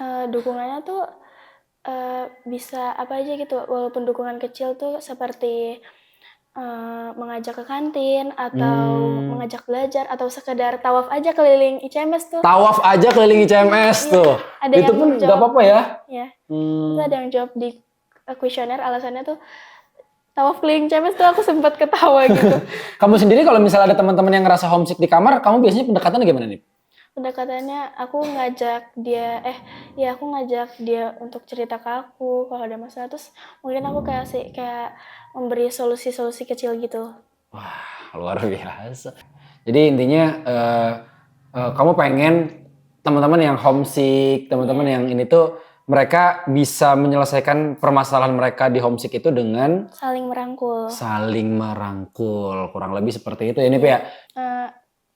Dukungannya tuh bisa apa aja gitu, walaupun dukungan kecil tuh seperti mengajak ke kantin atau mengajak belajar atau sekedar tawaf aja keliling ICMS tuh. Tawaf aja keliling ICMS Iya, tuh. ada Itu yang pun nggak jawab apa-apa ya. ya. Itu ada yang jawab di kuesioner, alasannya tuh tawaf keliling ICMS tuh, aku sempat ketawa gitu. Kamu sendiri kalau misalnya ada teman-teman yang ngerasa homesick di kamar, kamu biasanya pendekatannya gimana nih? Pendekatannya aku ngajak dia untuk cerita ke aku kalau ada masalah, terus mungkin aku kayak memberi solusi-solusi kecil gitu. Wah, luar biasa. Jadi intinya kamu pengen teman-teman yang homesick, teman-teman Iya. yang ini tuh mereka bisa menyelesaikan permasalahan mereka di homesick itu dengan Saling merangkul. saling merangkul. Kurang lebih seperti itu ya, Nip Iya. ya.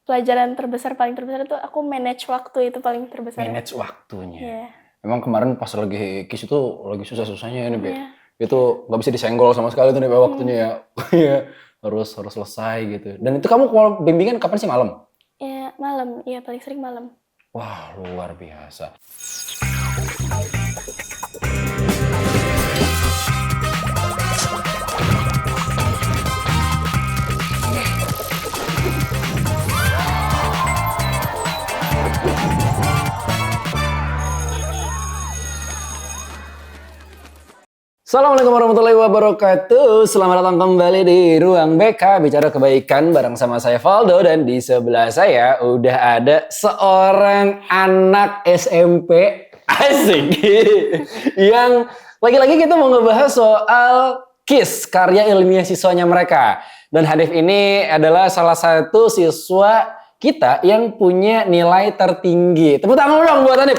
Pelajaran paling terbesar itu aku manage waktu, itu paling terbesar. Manage waktunya. Iya. Emang kemarin pas lagi KIS itu lagi susah-susahnya ya, Nip ya. Iya. Itu nggak bisa disenggol sama sekali tuh Nip ya waktunya ya. Iya, harus selesai gitu. Dan itu kamu kalau bimbingan kapan sih, malam? Ya, malam. Iya, paling sering malam. Wah, luar biasa. Assalamualaikum warahmatullahi wabarakatuh. Selamat datang kembali di Ruang BK Bicara Kebaikan bareng sama saya Valdo, dan di sebelah saya udah ada seorang anak SMP asik yang lagi-lagi kita mau ngebahas soal KIS, karya ilmiah siswanya mereka. Dan Hanif ini adalah salah satu siswa kita yang punya nilai tertinggi. Tepuk tangan dong buat Hanif.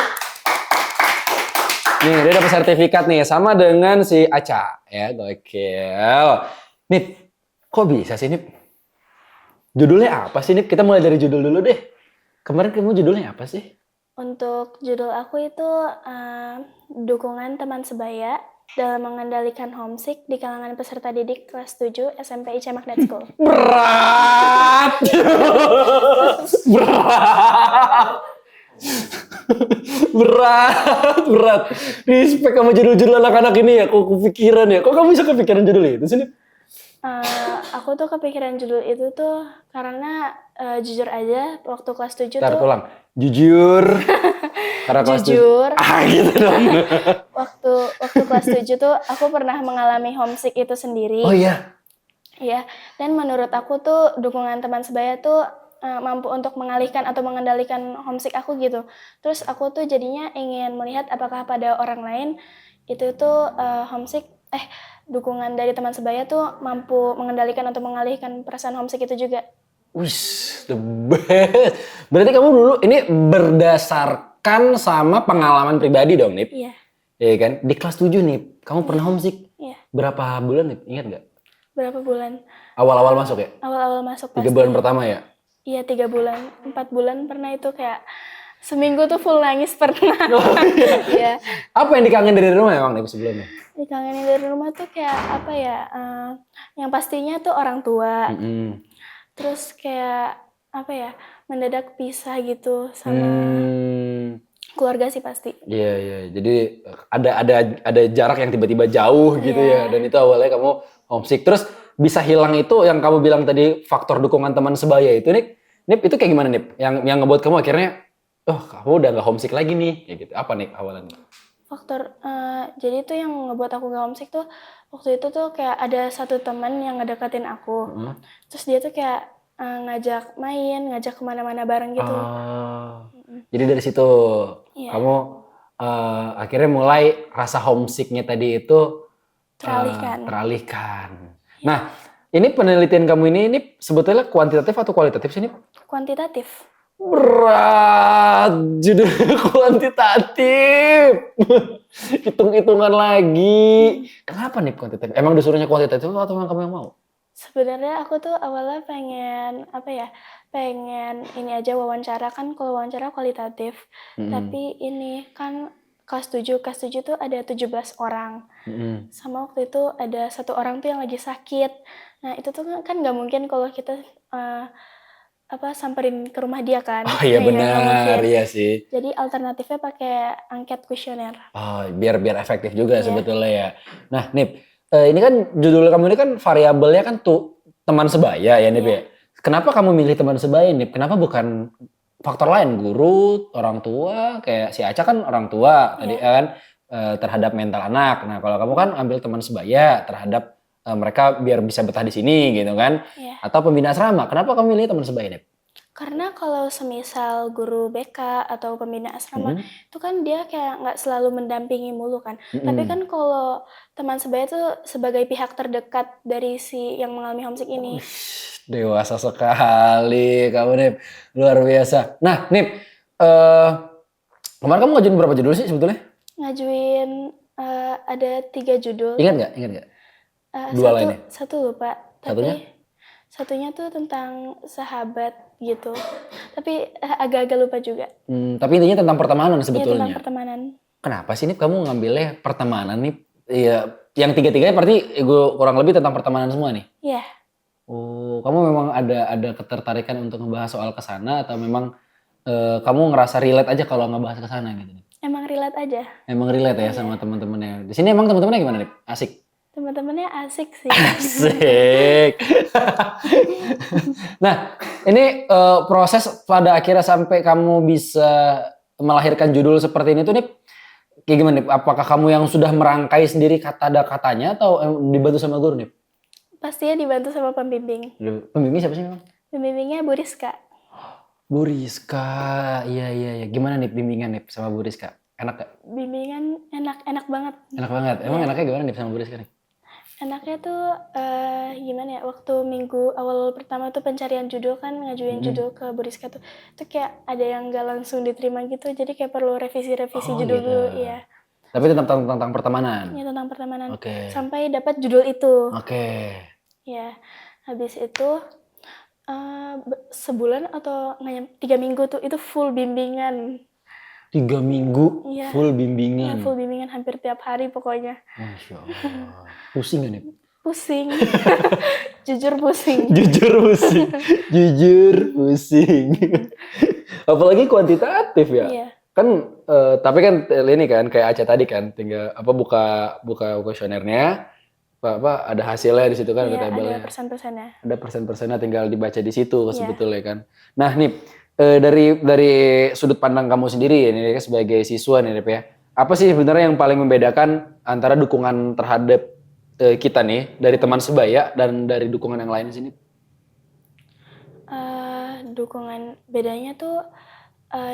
Nih, dia dapat sertifikat nih, sama dengan si Aca, ya, gokil. Nip, kok bisa sih, Nip? Judulnya apa sih, Nip? Kita mulai dari judul dulu deh. Kemarin kamu judulnya apa sih? Untuk judul aku itu dukungan teman sebaya dalam mengendalikan homesick di kalangan peserta didik kelas 7 SMP IC Magnet School. Berat! Berat! berat. Respect sama judul-judul anak-anak ini ya. Kok kepikiran ya? Kok kamu bisa kepikiran judul itu sih, Nip? Aku tuh kepikiran judul itu tuh karena jujur aja waktu kelas 7 Ntar tuh ulang. Jujur. Karena kelas jujur. gitu dong. waktu kelas 7 tuh aku pernah mengalami homesick itu sendiri. Oh iya. Iya, dan menurut aku tuh dukungan teman sebaya tuh mampu untuk mengalihkan atau mengendalikan homesick aku gitu. Terus aku tuh jadinya ingin melihat apakah pada orang lain itu tuh dukungan dari teman sebaya tuh mampu mengendalikan atau mengalihkan perasaan homesick itu juga. Wih, the best. Berarti kamu dulu ini berdasarkan sama pengalaman pribadi dong, Nip? Iya. Iya kan? Di kelas 7, Nip, kamu pernah homesick? Iya. Berapa bulan, Nip? Ingat nggak? Berapa bulan? Awal-awal masuk ya? Awal-awal masuk 3 pasti. bulan pertama ya? Iya, 3 bulan. 4 bulan pernah itu kayak seminggu tuh full nangis pernah. Oh, iya. Iya. Apa yang dikangen dari rumah emang, Nip, sebelumnya? Dikangenin dari rumah tuh kayak apa ya? Yang pastinya tuh orang tua. Terus kayak apa ya? Mendadak pisah gitu sama keluarga sih pasti. Iya, iya. Jadi ada jarak yang tiba-tiba jauh gitu ya. Dan itu awalnya kamu homesick. Terus bisa hilang itu yang kamu bilang tadi, faktor dukungan teman sebaya itu, Nip, itu kayak gimana, Nip? Yang ngebuat kamu akhirnya, kamu udah gak homesick lagi nih, kayak gitu. Apa nih awalnya? Faktor, jadi tuh yang ngebuat aku gak homesick tuh waktu itu tuh kayak ada satu teman yang ngedeketin aku. Terus dia tuh kayak ngajak main, ngajak kemana-mana bareng gitu. Jadi dari situ kamu akhirnya mulai rasa homesicknya tadi itu teralihkan. Nah, ini penelitian kamu ini sebetulnya kuantitatif atau kualitatif sih, Nip? Kuantitatif. Berat, judulnya kuantitatif. Hitung-hitungan lagi. Kenapa nih kuantitatif? Emang disuruhnya kuantitatif atau emang kamu yang mau? Sebenarnya aku tuh awalnya pengen ini aja wawancara, kan kalau wawancara kualitatif. Tapi ini kan kelas 7 tuh ada 17 orang. Sama waktu itu ada 1 orang tuh yang lagi sakit. Nah, itu tuh kan nggak mungkin kalau kita samperin ke rumah dia kan. Oh iya Ya, nggak benar, mungkin. iya sih. Jadi alternatifnya pakai angket kuesioner. Oh, biar efektif juga Iya. sebetulnya ya. Nah, Nip, ini kan judul kamu ini kan variabelnya kan tuh teman sebaya ya, Nip Iya. ya. Kenapa kamu milih teman sebaya, Nip? Kenapa bukan faktor lain, guru, orang tua, kayak si Aca kan orang tua tadi Iya. kan terhadap mental anak. Nah, kalau kamu kan ambil teman sebaya terhadap mereka biar bisa betah di sini gitu kan. Iya. Atau pembina asrama. Kenapa kamu milih teman sebaya, Nip? Karena kalau semisal guru BK atau pembina asrama, Mm-mm. itu kan dia kayak nggak selalu mendampingi mulu kan. Tapi Mm-mm. kan kalau teman sebaya tuh sebagai pihak terdekat dari si yang mengalami homesick ini. Dewasa sekali kamu Nip, luar biasa. Nah Nip, kemarin kamu ngajuin berapa judul sih sebetulnya? Ngajuin ada 3 judul. Ingat nggak? Ingat nggak? Dua Satu, lainnya. satu lupa. Satunya? Tapi satunya tuh tentang sahabat gitu. Tapi agak-agak lupa juga. Tapi intinya tentang pertemanan Iya, tentang sebetulnya. pertemanan. Kenapa sih Nip kamu ngambilnya pertemanan Nip? Iya, yang tiga-tiganya berarti gue kurang lebih tentang pertemanan semua nih. Iya, Oh, kamu memang ada ketertarikan untuk ngebahas soal kesana atau memang kamu ngerasa relate aja kalau ngebahas kesana gitu? Nip? emang relate aja. Emang relate ya sama teman-temannya. Di sini emang teman-temannya gimana Nip? Asik. Teman-temannya asik sih. Asik. Nah, ini proses pada akhirnya sampai kamu bisa melahirkan judul seperti ini tuh nih, kayak gimana nih? Apakah kamu yang sudah merangkai sendiri kata-katanya atau dibantu sama guru nih? Pastinya dibantu sama pembimbing. Pembimbing siapa sih memang? Pembimbingnya Bu Rizka. Bu Rizka, iya. Gimana nih bimbingan nih sama Bu Rizka? Enak gak? Bimbingan enak banget. Enak banget. Emang Iya. enaknya gimana nih sama Bu Rizka nih? Enaknya tuh gimana ya, waktu minggu awal pertama tuh pencarian judul kan, ngajuin judul ke Bu Rizka tuh kayak ada yang gak langsung diterima gitu, jadi kayak perlu revisi-revisi Oh judul gitu. dulu. Iya. Tapi tentang pertemanan. Ini tentang pertemanan. Oke. Sampai dapat judul itu. Oke. Ya, habis itu sebulan atau 3 minggu tuh itu full bimbingan. 3 minggu Iya. full Ya, bimbingan. full bimbingan hampir tiap hari pokoknya. Masya Allah. Pusing gak nih? Pusing. Jujur pusing. Jujur pusing. Jujur pusing. Apalagi kuantitatif ya. Iya. Kan tapi kan ini kan kayak Aca tadi kan tinggal buka kuesionernya ada hasilnya di situ kan, ada Iya, tabelnya. ada persen-persennya. Ada persen-persennya tinggal dibaca di situ Iya. sebetulnya kan. Nah, nih dari sudut pandang kamu sendiri ini sebagai siswa nih Nip ya. Apa sih sebenarnya yang paling membedakan antara dukungan terhadap kita nih dari teman sebaya dan dari dukungan yang lain sini? Dukungan bedanya tuh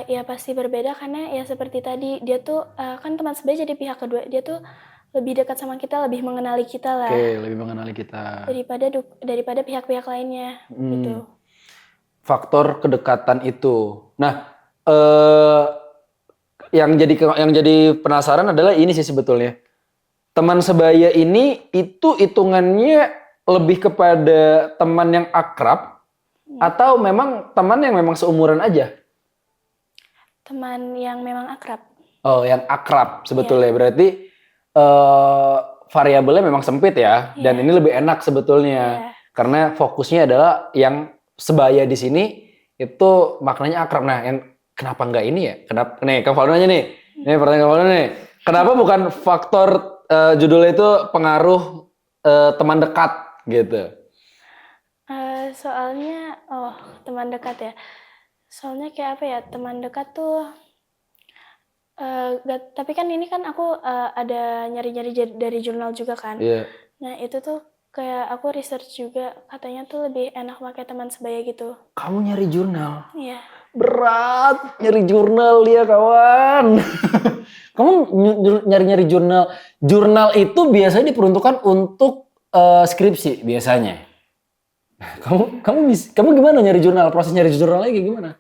ya pasti berbeda karena ya seperti tadi dia tuh kan teman sebaya jadi pihak kedua, dia tuh lebih dekat sama kita, lebih mengenali kita lah. Oke, lebih mengenali kita. Daripada pihak-pihak lainnya gitu. Faktor kedekatan itu. Nah, yang jadi penasaran adalah ini sih sebetulnya. Teman sebaya ini itu hitungannya lebih kepada teman yang akrab atau memang teman yang memang seumuran aja? Teman yang memang akrab. Oh, yang akrab sebetulnya. Berarti variabelnya memang sempit ya. Dan ini lebih enak sebetulnya. Karena fokusnya adalah yang sebaya di sini itu maknanya akrab. Nah, yang kenapa enggak ini ya? Kenapa nih, Kang Faldo nanya nih. Ini pertanyaan Kang Faldo nih. Kenapa bukan faktor judulnya itu pengaruh teman dekat gitu? Soalnya teman dekat ya. Soalnya kayak apa ya, teman dekat tuh tapi kan ini kan aku ada nyari-nyari dari jurnal juga kan. Iya. Nah itu tuh kayak aku research juga, katanya tuh lebih enak pakai teman sebaya gitu. Kamu nyari jurnal? Iya. Berat nyari jurnal ya kawan. Kamu nyari-nyari jurnal. Jurnal itu biasanya diperuntukkan untuk skripsi biasanya. Kamu gimana nyari jurnal? Proses nyari jurnal lagi gimana?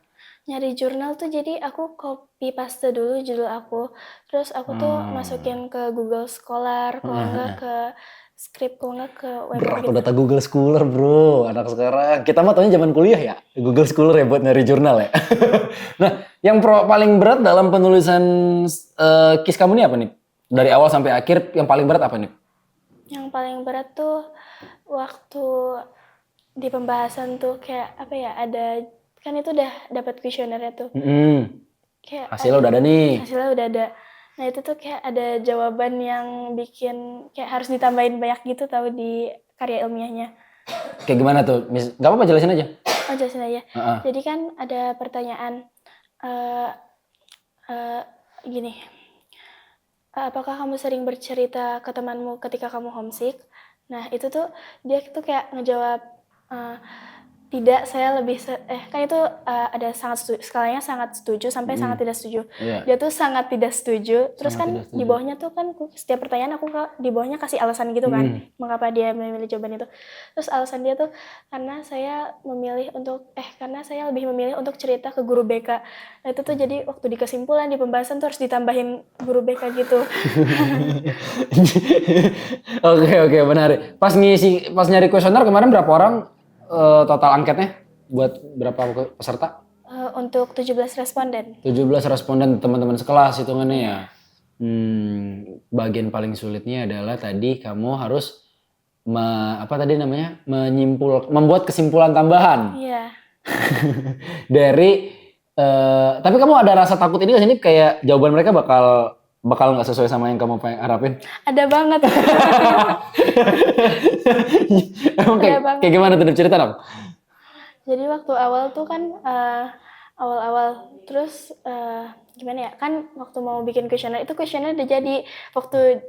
Nyari jurnal tuh jadi aku copy paste dulu judul aku, terus aku tuh masukin ke Google Scholar, kalau enggak ke Script, kalau enggak ke web. Berat data Google Scholar bro, anak sekarang. Kita mah taunya zaman kuliah ya, Google Scholar ya buat nyari jurnal ya. Nah, yang paling berat dalam penulisan KIS kamu ini apa nih? Dari awal sampai akhir yang paling berat apa nih? Yang paling berat tuh waktu di pembahasan tuh kayak apa ya, ada kan itu udah dapat kuesionernya tuh. Kayak Hasilnya udah ada nih. Hasilnya udah ada. Nah itu tuh kayak ada jawaban yang bikin kayak harus ditambahin banyak gitu tahu di karya ilmiahnya. Kayak gimana tuh? Gak apa-apa, jelasin aja. Oh jelasin aja. Jadi kan ada pertanyaan gini. Apakah kamu sering bercerita ke temanmu ketika kamu homesick? Nah itu tuh dia tuh kayak ngejawab tidak, saya lebih kan itu ada skalanya sangat setuju sampai sangat tidak setuju. Dia tuh sangat tidak setuju. Terus kan di bawahnya tuh kan setiap pertanyaan aku di bawahnya kasih alasan gitu kan, mengapa dia memilih jawaban itu. Terus alasan dia tuh karena saya lebih memilih untuk cerita ke guru BK. Nah itu tuh jadi waktu di kesimpulan di pembahasan tuh harus ditambahin guru BK gitu. Oke, menarik. Pas nyari kuesioner kemarin berapa orang total angketnya buat berapa peserta? Untuk 17 responden. 17 responden teman-teman sekelas hitungannya ya. Bagian paling sulitnya adalah tadi kamu harus membuat kesimpulan tambahan. Iya. Dari tapi kamu ada rasa takut ini nggak sih? Kayak jawaban mereka bakal nggak sesuai sama yang kamu harapin? Ada banget. Emang kayak gimana tuh, cerita dong? Jadi waktu awal tuh kan awal-awal terus gimana ya, kan waktu mau bikin kuesioner itu kuesioner udah jadi. Waktu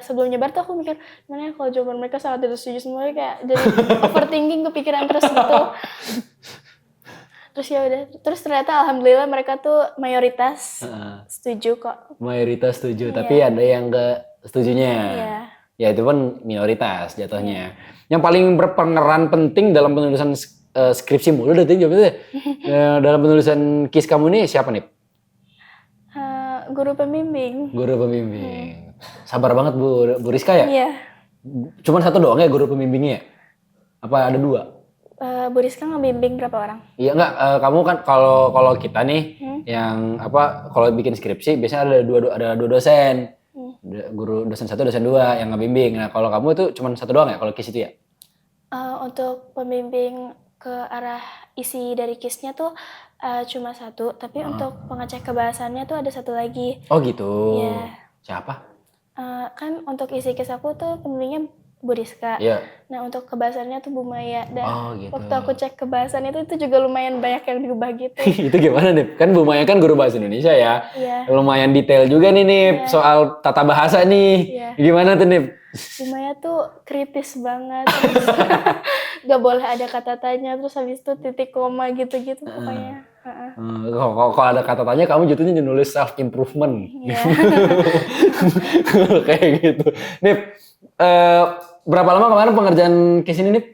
sebelum nyebar tuh aku mikir gimana ya kalau jawaban mereka sangat tidak setuju semuanya, kayak jadi overthinking, kepikiran terus gitu. Terus ya udah, terus ternyata alhamdulillah mereka tuh mayoritas setuju kok. Mayoritas setuju, tapi ada yang enggak setujunya. Iya. Ya itu pun minoritas jatuhnya. Yang paling berperan penting dalam penulisan skripsi mulu deh jawabnya. Dalam penulisan KIS kamu nih siapa nih? Guru pembimbing. Guru pembimbing. Sabar banget Bu Rizka ya? Iya. Cuman satu doang ya guru pembimbingnya? Apa ada dua? Bu Rizka ngebimbing berapa orang? Iya enggak, kamu kan kalau kita nih yang kalau bikin skripsi biasanya ada dua dosen. Guru dosen 1, dosen 2 yang ngebimbing. Nah, kalau kamu itu cuma satu doang ya kalau KIS itu ya? Untuk pembimbing ke arah isi dari KIS-nya tuh cuma 1, tapi untuk pengecek kebahasannya tuh ada 1 lagi. Oh gitu. Iya. Siapa? Kan untuk isi KIS aku tuh pembimbingnya Bu Rizka. Iya. Nah untuk kebahasannya tuh Bu Maya. Dan gitu. waktu aku cek kebahasan itu juga lumayan banyak yang diubah gitu. Itu gimana nih? Kan Bu Maya kan guru bahasa Indonesia ya. Iya. Lumayan detail juga nih soal tata bahasa nih. Iya. Gimana tuh nih? Bu Maya tuh kritis banget. Gak boleh ada kata tanya, terus habis itu titik koma gitu-gitu pokoknya. Kalau ada kata tanya kamu jatuhnya nulis self improvement. Iya. Kayak gitu. Nih, berapa lama kemarin pengerjaan KIS ini nih?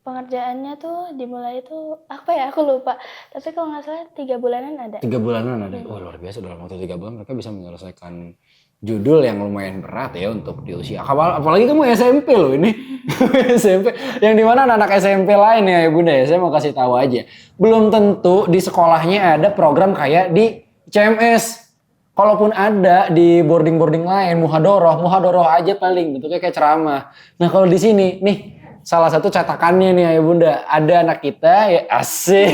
Pengerjaannya tuh dimulai tuh apa ya, aku lupa. Tapi kalau nggak salah 3 bulanan ada. 3 bulanan ada. Oh luar biasa, dalam waktu 3 bulan mereka bisa menyelesaikan judul yang lumayan berat ya untuk di usia. Apalagi kamu SMP loh ini. SMP. Yang dimana anak SMP lain ya Bunda ya. Saya mau kasih tahu aja. Belum tentu di sekolahnya ada program kayak di CMS. Kalaupun ada di boarding lain, muhadoroh aja paling bentuknya kayak ceramah. Nah kalau di sini nih salah satu cetakannya nih ya Bunda, ada anak kita ya asik.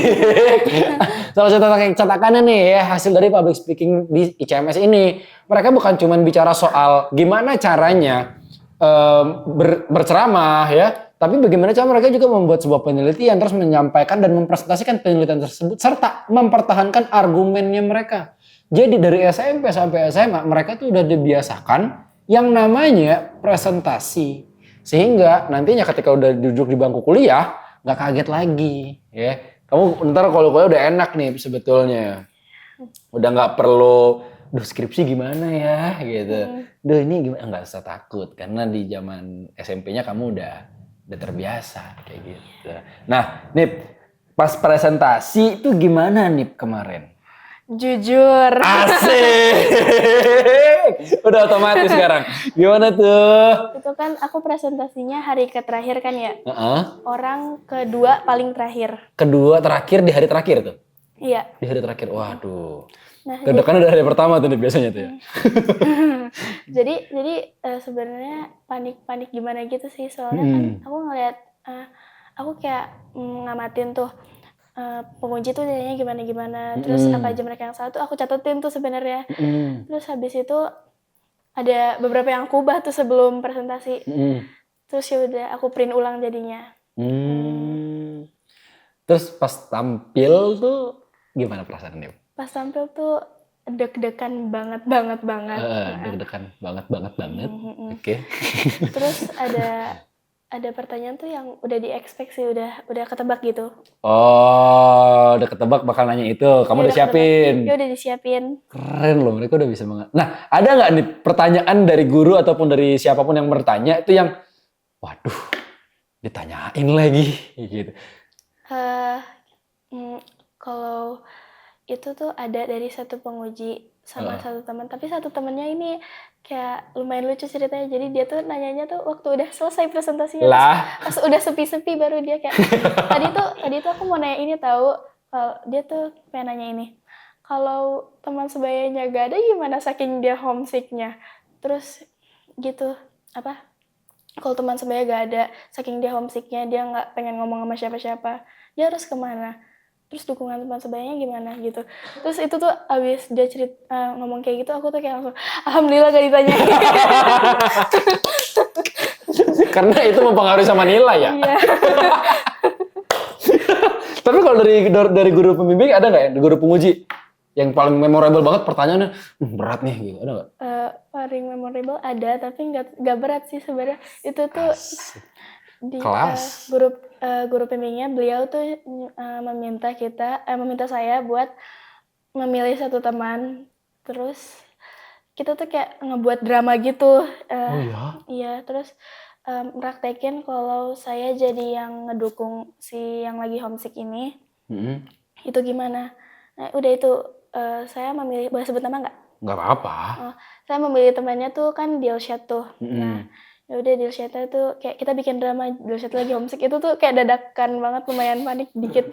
Salah satu cetakannya nih ya hasil dari public speaking di ICMS ini. Mereka bukan cuma bicara soal gimana caranya berceramah ya, tapi bagaimana cara mereka juga membuat sebuah penelitian terus menyampaikan dan mempresentasikan penelitian tersebut serta mempertahankan argumennya mereka. Jadi dari SMP sampai SMA mereka tuh udah dibiasakan yang namanya presentasi. Sehingga nantinya ketika udah duduk di bangku kuliah nggak kaget lagi ya. Kamu ntar kalau kuliah udah enak nih sebetulnya. Udah nggak perlu skripsi gimana ya gitu. Ini gimana, nggak usah takut karena di zaman SMP-nya kamu udah terbiasa kayak gitu. Nah, Nip, pas presentasi itu gimana Nip kemarin? Jujur. Asik. Udah otomatis sekarang. Gimana tuh? Itu kan aku presentasinya hari terakhir kan ya. Orang kedua paling terakhir. Kedua terakhir di hari terakhir tuh? Iya. Di hari terakhir. Waduh. Nah, kan udah hari pertama tuh nih biasanya tuh ya. jadi sebenarnya panik gimana gitu sih, soalnya kan aku ngeliat aku kayak ngamatin tuh penguji tuh nilainya gimana, terus apa aja mereka yang salah tuh aku catetin tuh sebenarnya. Terus habis itu ada beberapa yang aku ubah tuh sebelum presentasi. Terus ya udah aku print ulang jadinya. Terus pas tampil tuh gimana perasaannya? Pas tampil tuh deg-degan banget. Deg-degan banget. Oke. Terus ada pertanyaan tuh yang udah di-expect sih, udah ketebak gitu. Oh, udah ketebak bakal nanya itu. Kamu Ya, udah siapin. Ya udah disiapin. Keren loh, mereka udah bisa banget. Nah, ada nggak nih pertanyaan dari guru ataupun dari siapapun yang bertanya itu yang, waduh, ditanyain lagi gitu. Kalau itu tuh ada dari satu penguji sama satu teman, tapi satu temennya ini kayak lumayan lucu ceritanya. Jadi dia tuh nanyanya tuh waktu udah selesai presentasinya, pas udah sepi-sepi baru dia kayak tadi tuh aku mau nanya ini tahu. Dia tuh pengen nanya ini, kalau teman sebayanya gak ada gimana saking dia homesicknya. Terus gitu, kalau teman sebaya gak ada saking dia homesicknya, dia nggak pengen ngomong sama siapa-siapa, dia harus kemana, terus dukungan teman sebayanya gimana gitu. Terus itu tuh abis dia ngomong kayak gitu, aku tuh kayak langsung alhamdulillah gak ditanya. Karena itu mempengaruhi sama nilai ya. Iya. Tapi kalau dari guru pembimbing ada nggak ya, guru penguji yang paling memorable banget pertanyaannya, berat nih gitu, ada nggak? Paling memorable ada, tapi nggak berat sih sebenarnya. Itu tuh di kelas. Guru pembimbingnya, beliau tuh meminta saya buat memilih satu teman, terus kita tuh kayak ngebuat drama gitu. Oh iya? Iya, terus praktekin kalau saya jadi yang ngedukung si yang lagi homesick ini, itu gimana. Nah udah itu saya memilih, boleh sebut nama nggak? Nggak apa-apa. Saya memilih temannya tuh kan Dilsyat tuh. Nah ya udah Dilsyatnya tuh kayak kita bikin drama, Dilsyat lagi homesick, itu tuh kayak dadakan banget, lumayan panik dikit.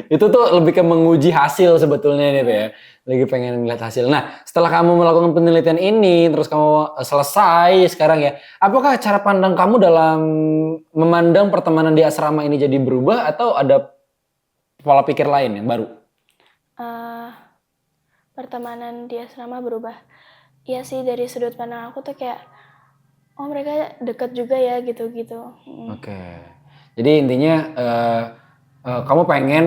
itu tuh lebih ke menguji hasil sebetulnya nih tuh ya. Lagi pengen ngeliat hasil. Nah, setelah kamu melakukan penelitian ini, terus kamu selesai sekarang ya, apakah cara pandang kamu dalam memandang pertemanan di asrama ini jadi berubah atau ada pola pikir lain yang baru? Pertemanan di asrama berubah. Iya sih, dari sudut pandang aku tuh kayak, oh mereka deket juga ya gitu-gitu. Oke. Jadi intinya kamu pengen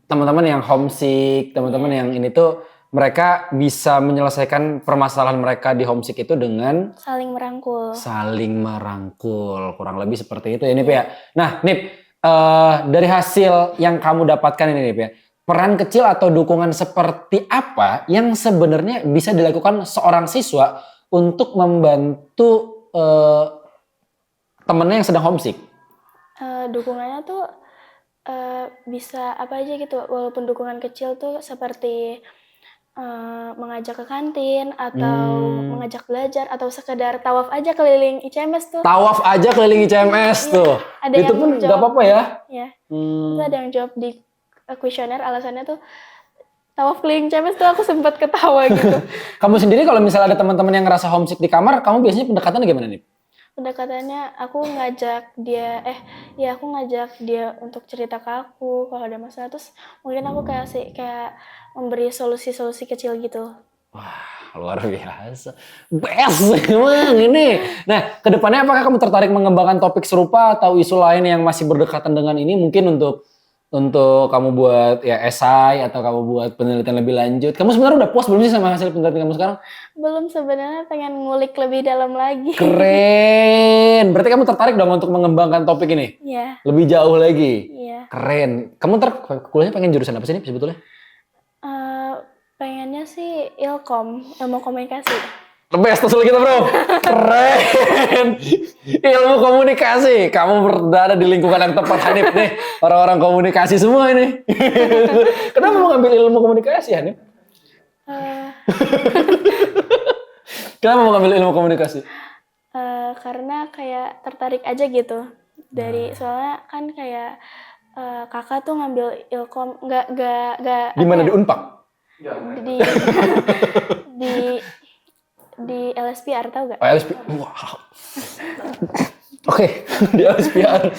teman-teman yang homesick, teman-teman yang ini tuh mereka bisa menyelesaikan permasalahan mereka di homesick itu dengan saling merangkul. Kurang lebih seperti itu ya Nip ya. Nah Nip, dari hasil yang kamu dapatkan ini Nip ya, peran kecil atau dukungan seperti apa yang sebenarnya bisa dilakukan seorang siswa untuk membantu temennya yang sedang homesick? Dukungannya tuh bisa apa aja gitu, walaupun dukungan kecil tuh seperti mengajak ke kantin atau mengajak belajar atau sekedar tawaf aja keliling ICMS tuh. Tawaf aja keliling ICMS tuh. Ada itu pun nggak apa-apa ya? Ya. Itu ada yang jawab di kuesioner, alasannya tuh tawaf keliling ICMS tuh, aku sempat ketawa gitu. Kamu sendiri kalau misalnya ada teman-teman yang ngerasa homesick di kamar, kamu biasanya pendekatannya gimana nih? Pendekatannya aku ngajak dia untuk cerita ke aku kalau ada masalah, terus mungkin aku kayak memberi solusi-solusi kecil gitu. Wah, luar biasa. Best emang ini. Nah, kedepannya apakah kamu tertarik mengembangkan topik serupa atau isu lain yang masih berdekatan dengan ini, mungkin untuk kamu buat ya esai atau kamu buat penelitian lebih lanjut? Kamu sebenarnya udah puas belum sih sama hasil penelitian kamu sekarang? Belum, sebenarnya pengen ngulik lebih dalam lagi. Keren. Berarti kamu tertarik dong untuk mengembangkan topik ini? Iya. Lebih jauh lagi? Iya. Keren. Kamu kuliahnya pengen jurusan apa sih nih sebetulnya? Pengennya sih Ilkom, ilmu komunikasi. The best tuh kita bro. Keren. Ilmu komunikasi. Kamu berada di lingkungan yang tepat Hanif nih. Orang-orang komunikasi semua ini. Kenapa mau ngambil ilmu komunikasi Hanif? Kenapa mau ngambil ilmu komunikasi? Karena kayak tertarik aja gitu. Soalnya kan kayak kakak tuh ngambil Ilkom nggak di mana, di Unpad? di LSPR, tahu gak? Oh, LSP. Wow. Oke, di LSPR.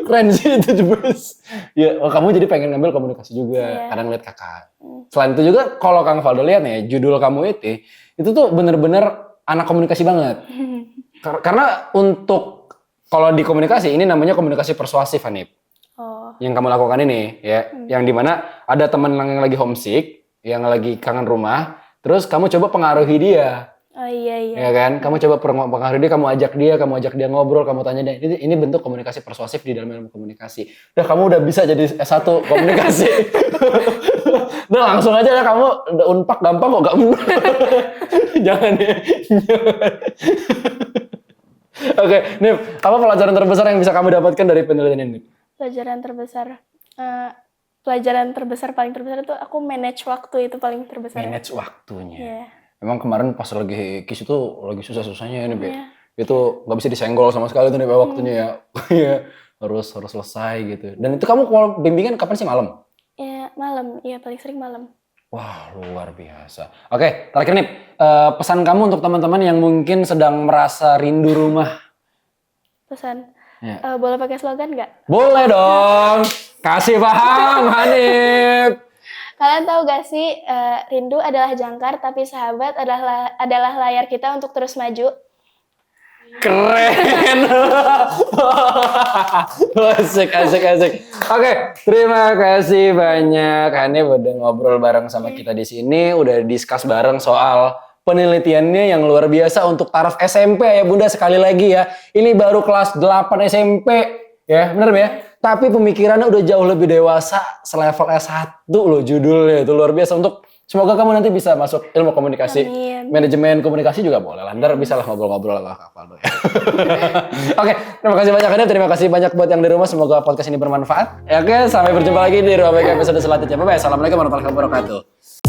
Keren sih itu Jebus. Ya, oh, kamu jadi pengen ngambil komunikasi juga, Iya. karena ngeliat kakak. Selain itu juga, kalau Kang Valdo lihat nih, judul kamu itu tuh bener-bener anak komunikasi banget. Karena untuk, kalau di komunikasi, ini namanya komunikasi persuasif, Hanif. Oh, Yang kamu lakukan ini, ya. Yang dimana ada teman yang lagi homesick, yang lagi kangen rumah, terus kamu coba pengaruhi dia. oh iya iya. Ya kan, kamu coba pengaruhi dia, kamu ajak dia ngobrol, kamu tanya dia. Ini bentuk komunikasi persuasif di dalam ilmu komunikasi. Udah kamu udah bisa jadi S1 komunikasi. Udah langsung aja ya kamu udah unpak gampang kok gak Jangan ya. Oke, Nip, apa pelajaran terbesar yang bisa kamu dapatkan dari penelitian ini? Pelajaran terbesar. Pelajaran terbesar paling terbesar itu aku manage waktu itu paling terbesar. Manage waktunya. Iya. Emang kemarin pas lagi KIS itu lagi susah-susahnya ini, Be. Iya. Itu nggak bisa disenggol sama sekali tuh nih Be, waktunya ya. Iya, harus selesai gitu. Dan itu kamu kalau bimbingan kapan sih, malam? Ya, malam. Iya, paling sering malam. Wah, luar biasa. Oke, terakhir nih, pesan kamu untuk teman-teman yang mungkin sedang merasa rindu rumah. Pesan. Ya. Boleh pakai slogan nggak? Boleh dong. Kasih paham, Hanif. Kalian tahu gak sih, rindu adalah jangkar, tapi sahabat adalah layar kita untuk terus maju. Keren. Asik. Oke, terima kasih banyak Hanif udah ngobrol bareng sama kita di sini, udah discuss bareng soal penelitiannya yang luar biasa untuk taraf SMP ya Bunda, sekali lagi ya. Ini baru kelas 8 SMP ya, bener ya? Tapi pemikirannya udah jauh lebih dewasa, selevel S1 loh judulnya, itu luar biasa. Untuk semoga kamu nanti bisa masuk ilmu komunikasi. Amin. Manajemen komunikasi juga boleh lah. Ntar bisa lah ngobrol-ngobrol sama Kak Valdo ya. Oke, terima kasih banyak Hanif. Terima kasih banyak buat yang di rumah. Semoga podcast ini bermanfaat. Oke, sampai berjumpa lagi di Ruang BK episode selanjutnya. Bye-bye. Assalamualaikum warahmatullahi wabarakatuh.